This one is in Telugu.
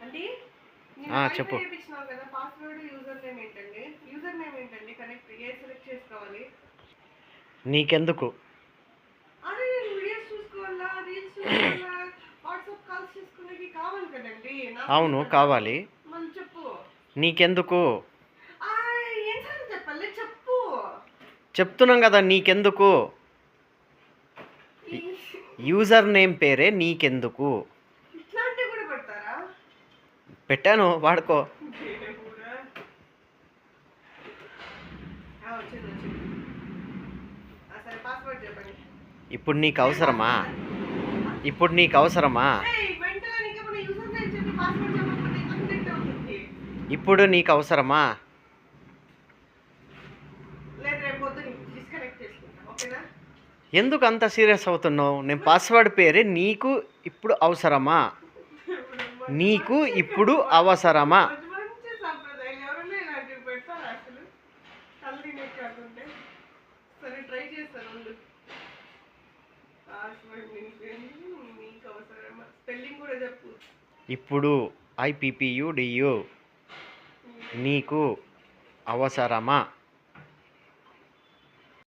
అంటే చెప్పు. చేయించినావు కదా, పాస్వర్డ్ యూజర్ నేమ్ ఏంటండి? యూజర్ నేమ్ ఏంటండి? కనెక్ట్ ఏ సెలెక్ట్ చేసుకోవాలి? నీకెందుకు? అరే నేను వీడియోస్ చూసుకోవాలా, రీల్స్ చూసుకోవాలా, వాట్సాప్ కాల్స్ చేసుకునేకి కావాలి కదండి. అవును కావాలి. మళ్ళీ చెప్పు. నీకెందుకు? ఏంటని చెప్పాలి? చెప్పు. చెప్తున్నాం కదా నీకెందుకు. యూజర్ నేమ్ పేరే నీకెందుకు. ఇట్లాంటివి కూడా పెడతారా? పెట్టాను, వాడుకో. ఇప్పుడు నీకు అవసరమా? ఇప్పుడు నీకు అవసరమా? ఇప్పుడు నీకు అవసరమా? ఎందుకు అంత సీరియస్ అవుతున్నావు? నేను పాస్వర్డ్ పేరే నీకు ఇప్పుడు అవసరమా? నీకు ఇప్పుడు అవసరమా? ఇప్పుడు IPPUDU నీకు అవసరమా?